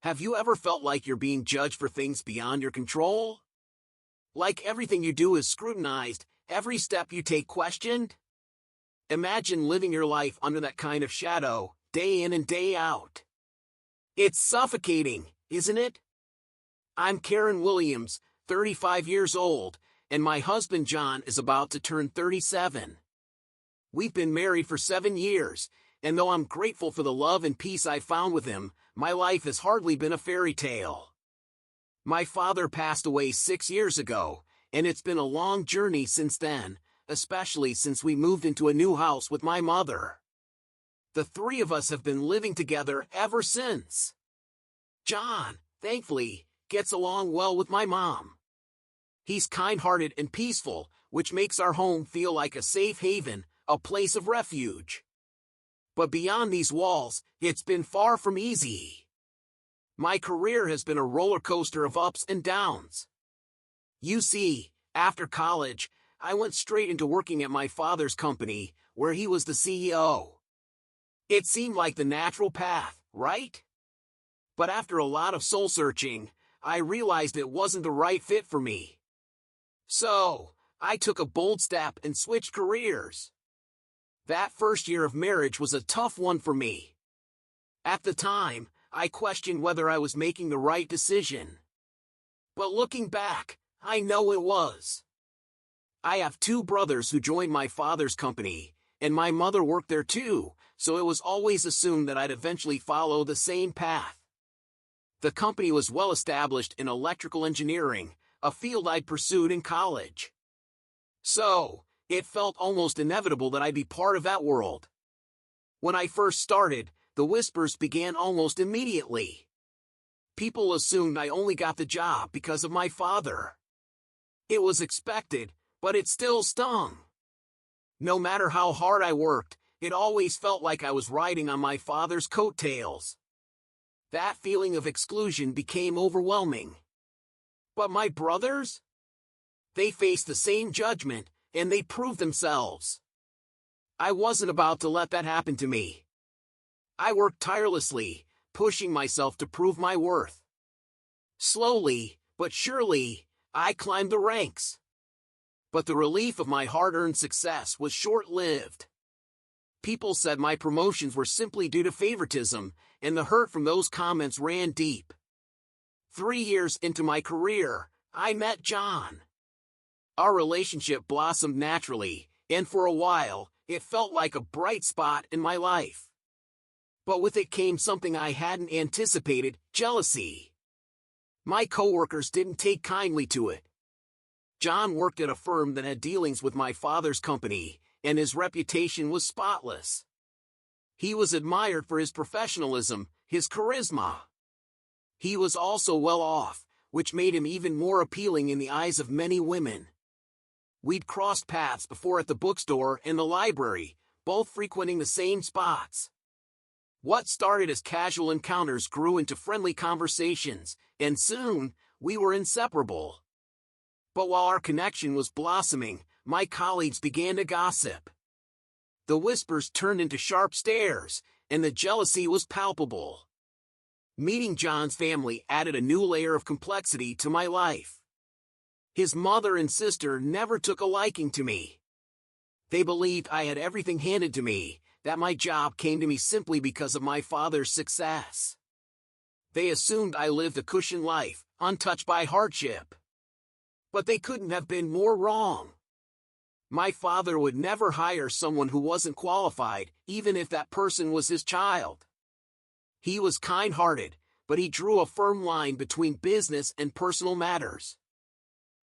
Have you ever felt like you're being judged for things beyond your control? Like everything you do is scrutinized, every step you take questioned? Imagine living your life under that kind of shadow, day in and day out. It's suffocating, isn't it? I'm Karen Williams, 35 years old, and my husband John is about to turn 37. We've been married for 7 years, and though I'm grateful for the love and peace I found with him, my life has hardly been a fairy tale. My father passed away 6 years ago, and it's been a long journey since then, especially since we moved into a new house with my mother. The three of us have been living together ever since. John, thankfully, gets along well with my mom. He's kind-hearted and peaceful, which makes our home feel like a safe haven, a place of refuge. But beyond these walls, it's been far from easy. My career has been a roller coaster of ups and downs. You see, after college, I went straight into working at my father's company, where he was the CEO. It seemed like the natural path, right? But after a lot of soul-searching, I realized it wasn't the right fit for me. So, I took a bold step and switched careers. That first year of marriage was a tough one for me. At the time, I questioned whether I was making the right decision. But looking back, I know it was. I have 2 brothers who joined my father's company, and my mother worked there too, so it was always assumed that I'd eventually follow the same path. The company was well established in electrical engineering, a field I'd pursued in college. So, it felt almost inevitable that I'd be part of that world. When I first started, the whispers began almost immediately. People assumed I only got the job because of my father. It was expected, but it still stung. No matter how hard I worked, it always felt like I was riding on my father's coattails. That feeling of exclusion became overwhelming. But my brothers? They faced the same judgment, and they proved themselves. I wasn't about to let that happen to me. I worked tirelessly, pushing myself to prove my worth. Slowly, but surely, I climbed the ranks. But the relief of my hard-earned success was short-lived. People said my promotions were simply due to favoritism, and the hurt from those comments ran deep. 3 years into my career, I met John. Our relationship blossomed naturally, and for a while, it felt like a bright spot in my life. But with it came something I hadn't anticipated: jealousy. My coworkers didn't take kindly to it. John worked at a firm that had dealings with my father's company, and his reputation was spotless. He was admired for his professionalism, his charisma. He was also well off, which made him even more appealing in the eyes of many women. We'd crossed paths before at the bookstore and the library, both frequenting the same spots. What started as casual encounters grew into friendly conversations, and soon, we were inseparable. But while our connection was blossoming, my colleagues began to gossip. The whispers turned into sharp stares, and the jealousy was palpable. Meeting John's family added a new layer of complexity to my life. His mother and sister never took a liking to me. They believed I had everything handed to me, that my job came to me simply because of my father's success. They assumed I lived a cushioned life, untouched by hardship. But they couldn't have been more wrong. My father would never hire someone who wasn't qualified, even if that person was his child. He was kind-hearted, but he drew a firm line between business and personal matters.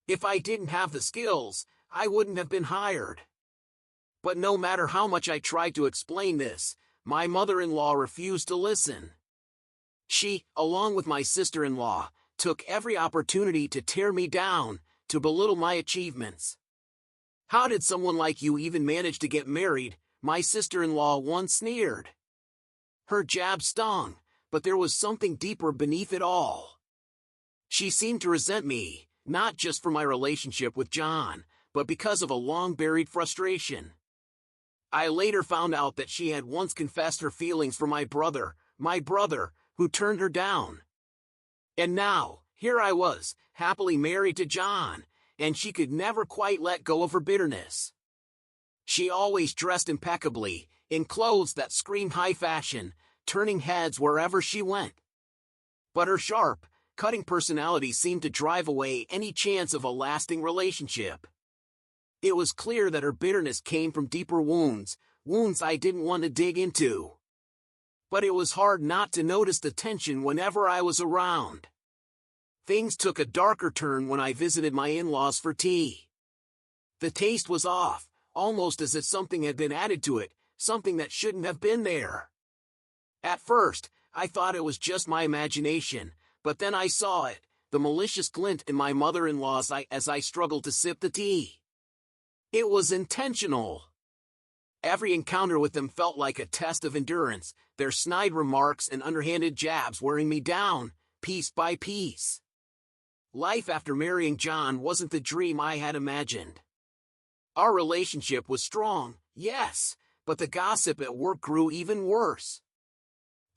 If I didn't have the skills, I wouldn't have been hired. But no matter how much I tried to explain this, my mother-in-law refused to listen. She, along with my sister-in-law, took every opportunity to tear me down, to belittle my achievements. "How did someone like you even manage to get married?" my sister-in-law once sneered. Her jab stung, but there was something deeper beneath it all. She seemed to resent me, not just for my relationship with John, but because of a long-buried frustration. I later found out that she had once confessed her feelings for my brother, who turned her down. And now, here I was, happily married to John, and she could never quite let go of her bitterness. She always dressed impeccably, in clothes that screamed high fashion, turning heads wherever she went. But her sharp, cutting personality seemed to drive away any chance of a lasting relationship. It was clear that her bitterness came from deeper wounds, wounds I didn't want to dig into. But it was hard not to notice the tension whenever I was around. Things took a darker turn when I visited my in-laws for tea. The taste was off, almost as if something had been added to it, something that shouldn't have been there. At first, I thought it was just my imagination, but then I saw it, the malicious glint in my mother-in-law's eye as I struggled to sip the tea. It was intentional. Every encounter with them felt like a test of endurance, their snide remarks and underhanded jabs wearing me down, piece by piece. Life after marrying John wasn't the dream I had imagined. Our relationship was strong, yes, but the gossip at work grew even worse.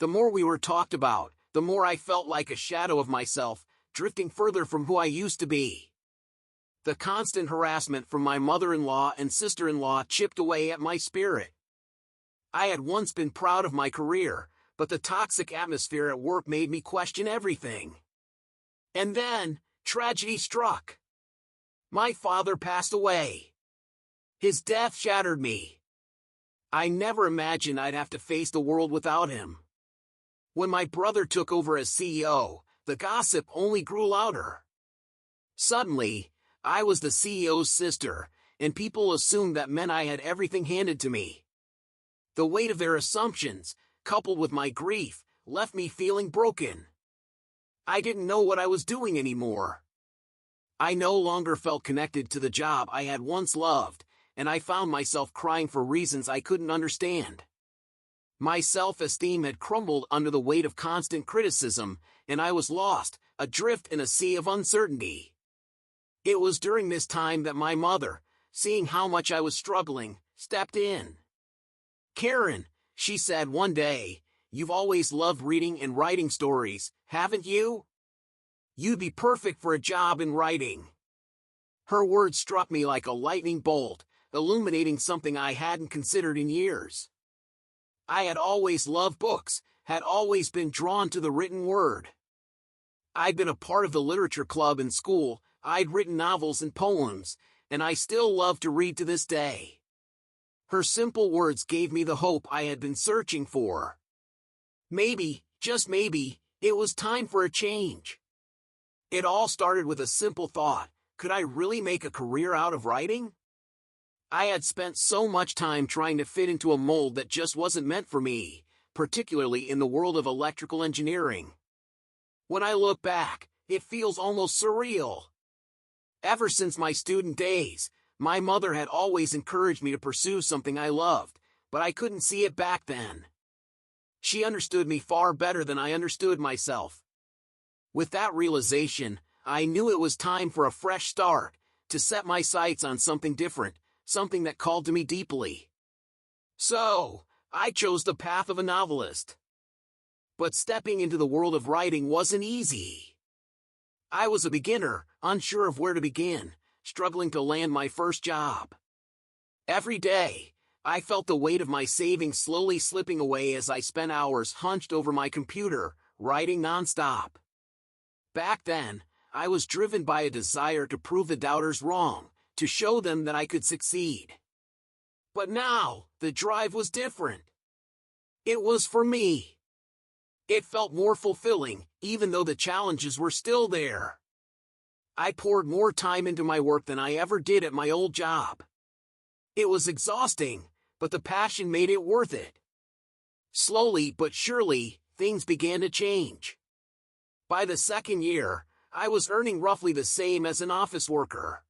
The more we were talked about, the more I felt like a shadow of myself, drifting further from who I used to be. The constant harassment from my mother-in-law and sister-in-law chipped away at my spirit. I had once been proud of my career, but the toxic atmosphere at work made me question everything. And then, tragedy struck. My father passed away. His death shattered me. I never imagined I'd have to face the world without him. When my brother took over as CEO, the gossip only grew louder. Suddenly, I was the CEO's sister, and people assumed that meant I had everything handed to me. The weight of their assumptions, coupled with my grief, left me feeling broken. I didn't know what I was doing anymore. I no longer felt connected to the job I had once loved, and I found myself crying for reasons I couldn't understand. My self-esteem had crumbled under the weight of constant criticism, and I was lost, adrift in a sea of uncertainty. It was during this time that my mother, seeing how much I was struggling, stepped in. "Karen," she said one day, "you've always loved reading and writing stories, haven't you? You'd be perfect for a job in writing." Her words struck me like a lightning bolt, illuminating something I hadn't considered in years. I had always loved books, had always been drawn to the written word. I'd been a part of the literature club in school, I'd written novels and poems, and I still love to read to this day. Her simple words gave me the hope I had been searching for. Maybe, just maybe, it was time for a change. It all started with a simple thought: could I really make a career out of writing? I had spent so much time trying to fit into a mold that just wasn't meant for me, particularly in the world of electrical engineering. When I look back, it feels almost surreal. Ever since my student days, my mother had always encouraged me to pursue something I loved, but I couldn't see it back then. She understood me far better than I understood myself. With that realization, I knew it was time for a fresh start, to set my sights on something different, something that called to me deeply. So, I chose the path of a novelist. But stepping into the world of writing wasn't easy. I was a beginner, unsure of where to begin, struggling to land my first job. Every day, I felt the weight of my savings slowly slipping away as I spent hours hunched over my computer, writing nonstop. Back then, I was driven by a desire to prove the doubters wrong, to show them that I could succeed. But now, the drive was different. It was for me. It felt more fulfilling, even though the challenges were still there. I poured more time into my work than I ever did at my old job. It was exhausting, but the passion made it worth it. Slowly but surely, things began to change. By the second year, I was earning roughly the same as an office worker.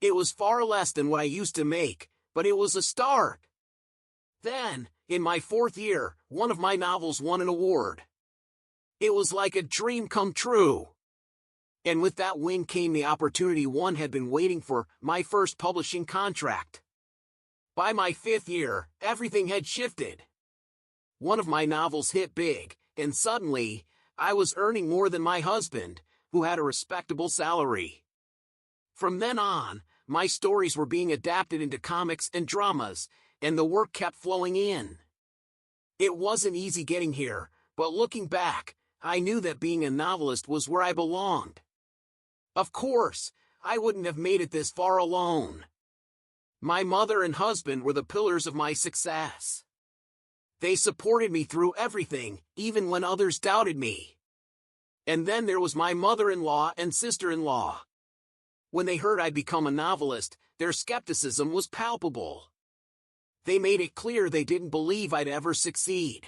It was far less than what I used to make, but it was a start. Then, in my fourth year, one of my novels won an award. It was like a dream come true. And with that win came the opportunity one had been waiting for, my first publishing contract. By my fifth year, everything had shifted. One of my novels hit big, and suddenly, I was earning more than my husband, who had a respectable salary. From then on, my stories were being adapted into comics and dramas, and the work kept flowing in. It wasn't easy getting here, but looking back, I knew that being a novelist was where I belonged. Of course, I wouldn't have made it this far alone. My mother and husband were the pillars of my success. They supported me through everything, even when others doubted me. And then there was my mother-in-law and sister-in-law. When they heard I'd become a novelist, their skepticism was palpable. They made it clear they didn't believe I'd ever succeed.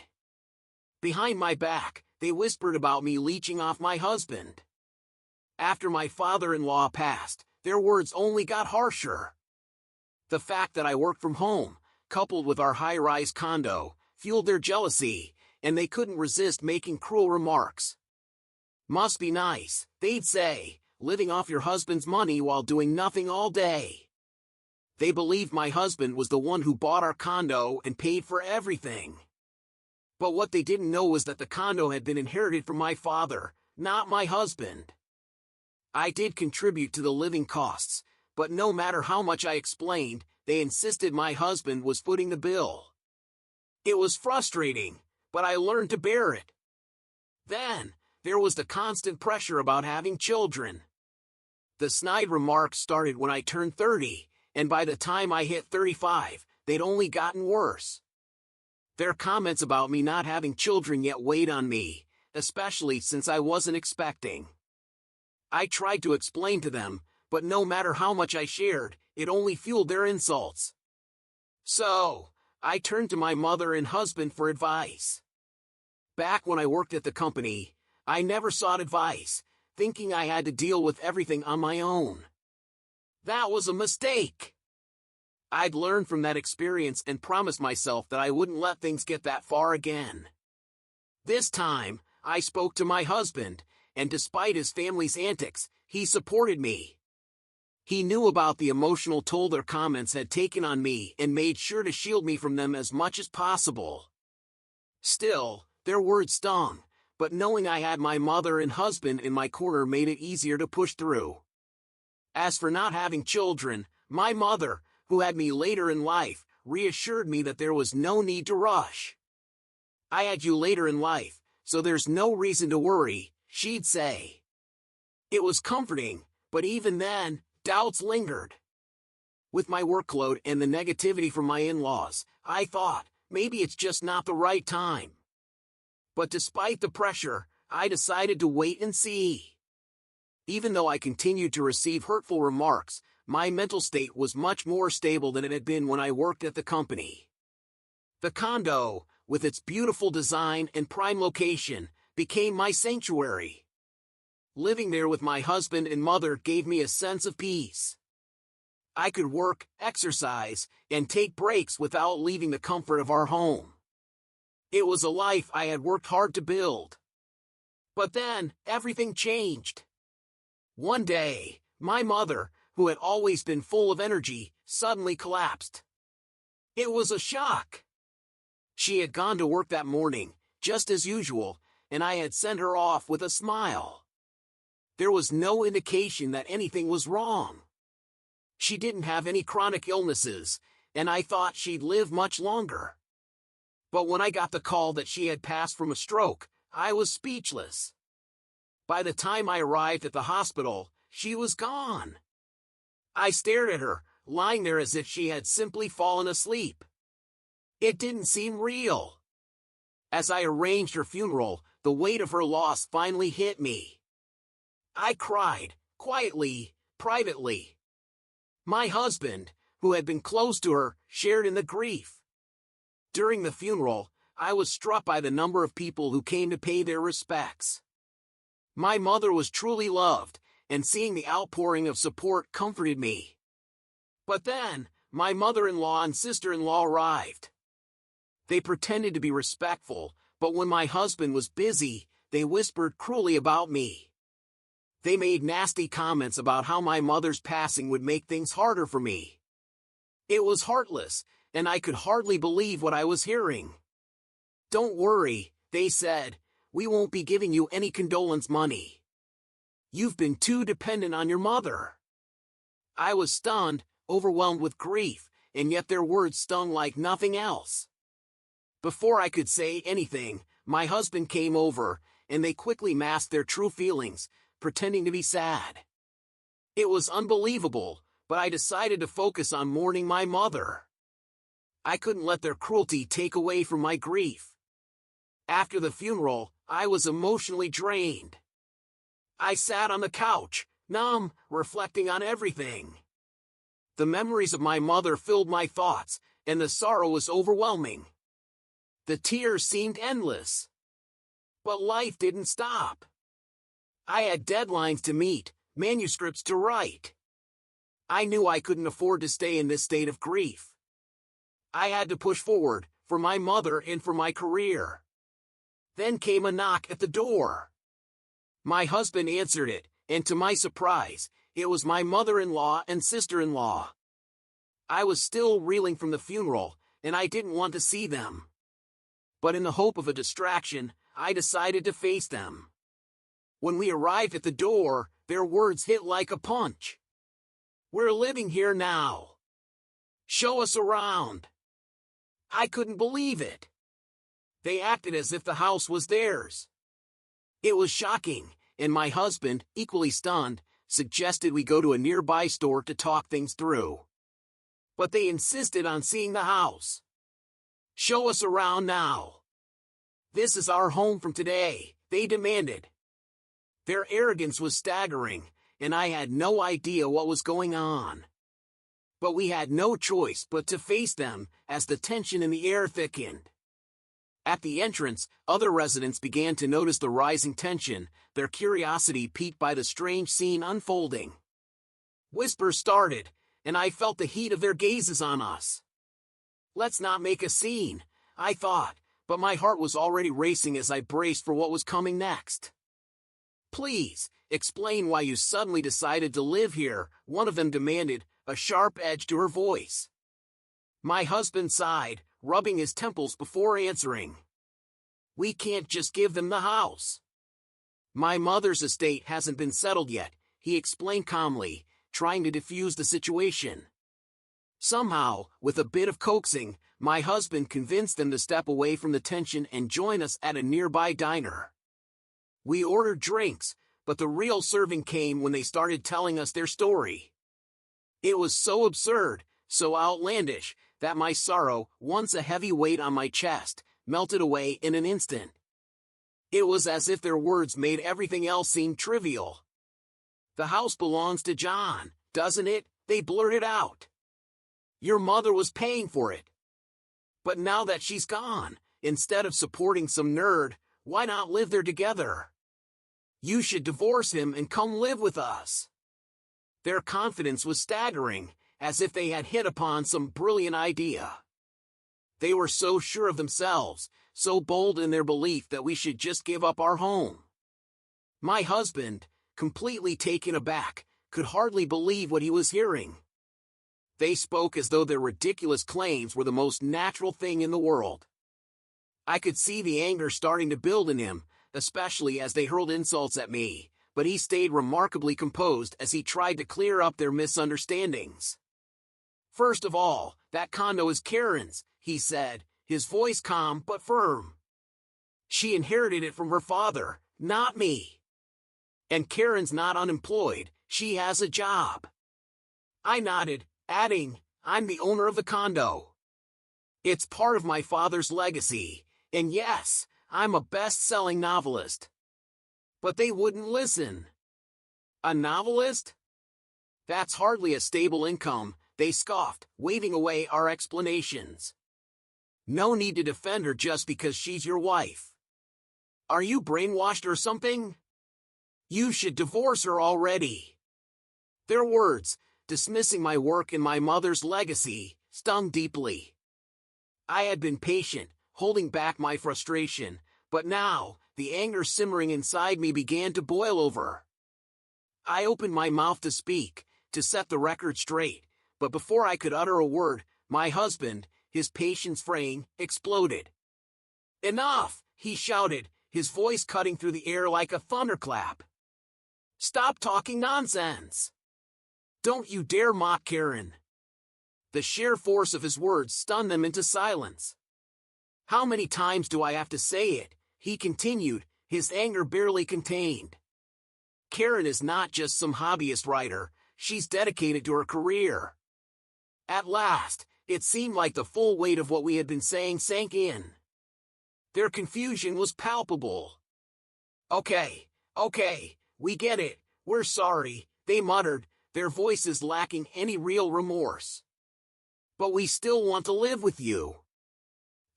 Behind my back, they whispered about me leeching off my husband. After my father-in-law passed, their words only got harsher. The fact that I worked from home, coupled with our high-rise condo, fueled their jealousy, and they couldn't resist making cruel remarks. "Must be nice," they'd say, "living off your husband's money while doing nothing all day." They believed my husband was the one who bought our condo and paid for everything. But what they didn't know was that the condo had been inherited from my father, not my husband. I did contribute to the living costs, but no matter how much I explained, they insisted my husband was footing the bill. It was frustrating, but I learned to bear it. Then, there was the constant pressure about having children. The snide remarks started when I turned 30, and by the time I hit 35, they'd only gotten worse. Their comments about me not having children yet weighed on me, especially since I wasn't expecting. I tried to explain to them, but no matter how much I shared, it only fueled their insults. So, I turned to my mother and husband for advice. Back when I worked at the company, I never sought advice, thinking I had to deal with everything on my own. That was a mistake. I'd learned from that experience and promised myself that I wouldn't let things get that far again. This time, I spoke to my husband, and despite his family's antics, he supported me. He knew about the emotional toll their comments had taken on me and made sure to shield me from them as much as possible. Still, their words stung, but knowing I had my mother and husband in my corner made it easier to push through. As for not having children, my mother, who had me later in life, reassured me that there was no need to rush. "I had you later in life, so there's no reason to worry," she'd say. It was comforting, but even then, doubts lingered. With my workload and the negativity from my in-laws, I thought, maybe it's just not the right time. But despite the pressure, I decided to wait and see. Even though I continued to receive hurtful remarks, my mental state was much more stable than it had been when I worked at the company. The condo, with its beautiful design and prime location, became my sanctuary. Living there with my husband and mother gave me a sense of peace. I could work, exercise, and take breaks without leaving the comfort of our home. It was a life I had worked hard to build. But then, everything changed. One day, my mother, who had always been full of energy, suddenly collapsed. It was a shock. She had gone to work that morning, just as usual, and I had sent her off with a smile. There was no indication that anything was wrong. She didn't have any chronic illnesses, and I thought she'd live much longer. But when I got the call that she had passed from a stroke, I was speechless. By the time I arrived at the hospital, she was gone. I stared at her, lying there as if she had simply fallen asleep. It didn't seem real. As I arranged her funeral, the weight of her loss finally hit me. I cried, quietly, privately. My husband, who had been close to her, shared in the grief. During the funeral, I was struck by the number of people who came to pay their respects. My mother was truly loved, and seeing the outpouring of support comforted me. But then, my mother-in-law and sister-in-law arrived. They pretended to be respectful, but when my husband was busy, they whispered cruelly about me. They made nasty comments about how my mother's passing would make things harder for me. It was heartless, and I could hardly believe what I was hearing. "Don't worry," they said, We won't be giving you any condolence money. You've been too dependent on your mother." I was stunned, overwhelmed with grief, and yet their words stung like nothing else. Before I could say anything, my husband came over, and they quickly masked their true feelings, pretending to be sad. It was unbelievable, but I decided to focus on mourning my mother. I couldn't let their cruelty take away from my grief. After the funeral, I was emotionally drained. I sat on the couch, numb, reflecting on everything. The memories of my mother filled my thoughts, and the sorrow was overwhelming. The tears seemed endless. But life didn't stop. I had deadlines to meet, manuscripts to write. I knew I couldn't afford to stay in this state of grief. I had to push forward, for my mother and for my career. Then came a knock at the door. My husband answered it, and to my surprise, it was my mother-in-law and sister-in-law. I was still reeling from the funeral, and I didn't want to see them. But in the hope of a distraction, I decided to face them. When we arrived at the door, their words hit like a punch. "We're living here now. Show us around." I couldn't believe it. They acted as if the house was theirs. It was shocking, and my husband, equally stunned, suggested we go to a nearby store to talk things through. But they insisted on seeing the house. "Show us around now. This is our home from today," they demanded. Their arrogance was staggering, and I had no idea what was going on. But we had no choice but to face them, as the tension in the air thickened. At the entrance, other residents began to notice the rising tension, their curiosity piqued by the strange scene unfolding. Whispers started, and I felt the heat of their gazes on us. "Let's not make a scene," I thought, but my heart was already racing as I braced for what was coming next. "Please, explain why you suddenly decided to live here," one of them demanded, a sharp edge to her voice. My husband sighed, rubbing his temples before answering. "We can't just give them the house. My mother's estate hasn't been settled yet," he explained calmly, trying to defuse the situation. Somehow, with a bit of coaxing, my husband convinced them to step away from the tension and join us at a nearby diner. We ordered drinks, but the real serving came when they started telling us their story. It was so absurd, so outlandish, that my sorrow, once a heavy weight on my chest, melted away in an instant. It was as if their words made everything else seem trivial. "The house belongs to John, doesn't it?" they blurted out. "Your mother was paying for it. But now that she's gone, instead of supporting some nerd, why not live there together? You should divorce him and come live with us." Their confidence was staggering, as if they had hit upon some brilliant idea. They were so sure of themselves, so bold in their belief that we should just give up our home. My husband, completely taken aback, could hardly believe what he was hearing. They spoke as though their ridiculous claims were the most natural thing in the world. I could see the anger starting to build in him, especially as they hurled insults at me, but he stayed remarkably composed as he tried to clear up their misunderstandings. "First of all, that condo is Karen's," he said, his voice calm but firm. "She inherited it from her father, not me. And Karen's not unemployed, she has a job." I nodded, adding, "I'm the owner of the condo. It's part of my father's legacy, and yes, I'm a best-selling novelist." But they wouldn't listen. "A novelist? That's hardly a stable income," they scoffed, waving away our explanations. "No need to defend her just because she's your wife. Are you brainwashed or something? You should divorce her already." Their words, dismissing my work and my mother's legacy, stung deeply. I had been patient, holding back my frustration, but now, the anger simmering inside me began to boil over. I opened my mouth to speak, to set the record straight, but before I could utter a word, my husband, his patience fraying, exploded. "Enough!" he shouted, his voice cutting through the air like a thunderclap. "Stop talking nonsense! Don't you dare mock Karen!" The sheer force of his words stunned them into silence. "How many times do I have to say it?" he continued, his anger barely contained. "Karen is not just some hobbyist writer, she's dedicated to her career." At last, it seemed like the full weight of what we had been saying sank in. Their confusion was palpable. Okay, we get it, we're sorry," they muttered, their voices lacking any real remorse. "But we still want to live with you.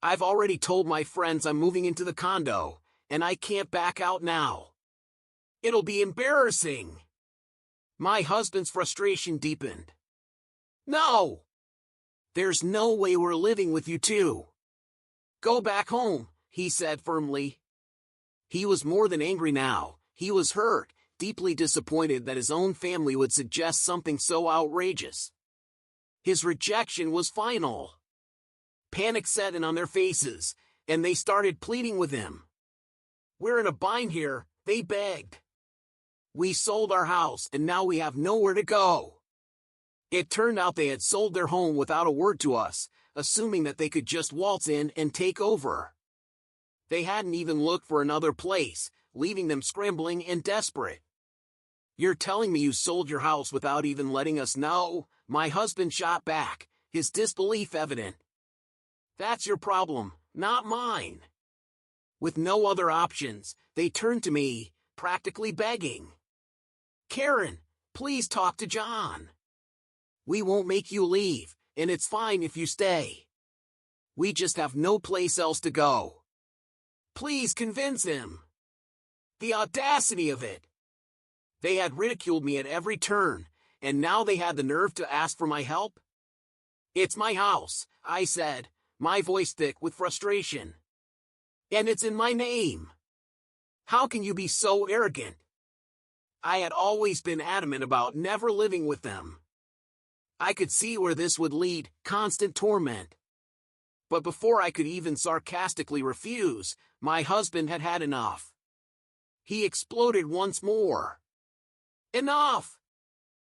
I've already told my friends I'm moving into the condo, and I can't back out now. It'll be embarrassing." My husband's frustration deepened. "No! There's no way we're living with you too. Go back home," he said firmly. He was more than angry now, he was hurt, deeply disappointed that his own family would suggest something so outrageous. His rejection was final. Panic set in on their faces, and they started pleading with him. "We're in a bind here," they begged. "We sold our house and now we have nowhere to go." It turned out they had sold their home without a word to us, assuming that they could just waltz in and take over. They hadn't even looked for another place, leaving them scrambling and desperate. "You're telling me you sold your house without even letting us know?" my husband shot back, his disbelief evident. "That's your problem, not mine." With no other options, they turned to me, practically begging. "Karen, please talk to John. We won't make you leave, and it's fine if you stay. We just have no place else to go. Please convince him." The audacity of it! They had ridiculed me at every turn, and now they had the nerve to ask for my help? "It's my house," I said, my voice thick with frustration. "And it's in my name. How can you be so arrogant?" I had always been adamant about never living with them. I could see where this would lead, constant torment. But before I could even sarcastically refuse, my husband had had enough. He exploded once more. "Enough!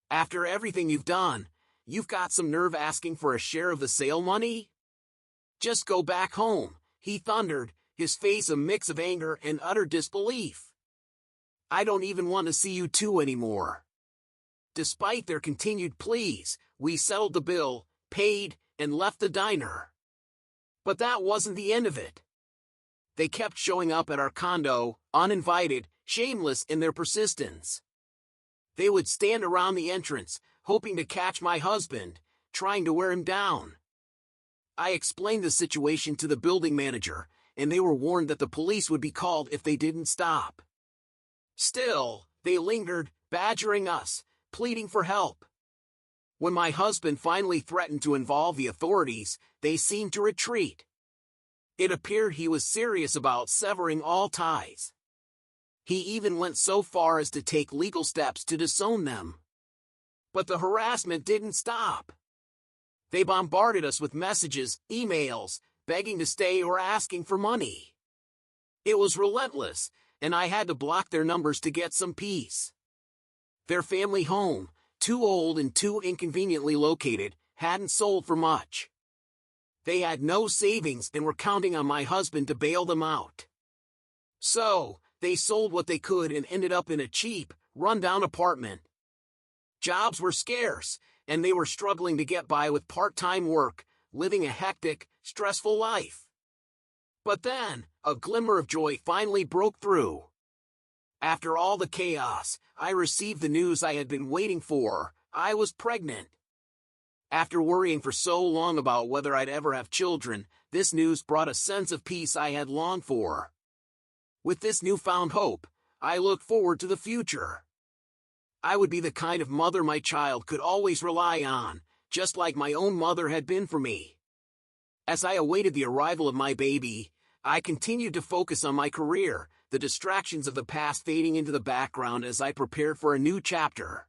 After everything you've done, you've got some nerve asking for a share of the sale money? Just go back home," he thundered, his face a mix of anger and utter disbelief. "I don't even want to see you two anymore." Despite their continued pleas, we settled the bill, paid, and left the diner. But that wasn't the end of it. They kept showing up at our condo, uninvited, shameless in their persistence. They would stand around the entrance, hoping to catch my husband, trying to wear him down. I explained the situation to the building manager, and they were warned that the police would be called if they didn't stop. Still, they lingered, badgering us, pleading for help. When my husband finally threatened to involve the authorities, they seemed to retreat. It appeared he was serious about severing all ties. He even went so far as to take legal steps to disown them. But the harassment didn't stop. They bombarded us with messages, emails, begging to stay or asking for money. It was relentless, and I had to block their numbers to get some peace. Their family home, too old and too inconveniently located, hadn't sold for much. They had no savings and were counting on my husband to bail them out. So, they sold what they could and ended up in a cheap, run-down apartment. Jobs were scarce, and they were struggling to get by with part-time work, living a hectic, stressful life. But then, a glimmer of joy finally broke through. After all the chaos, I received the news I had been waiting for. I was pregnant. After worrying for so long about whether I'd ever have children, this news brought a sense of peace I had longed for. With this newfound hope, I looked forward to the future. I would be the kind of mother my child could always rely on, just like my own mother had been for me. As I awaited the arrival of my baby, I continued to focus on my career, the distractions of the past fading into the background as I prepared for a new chapter.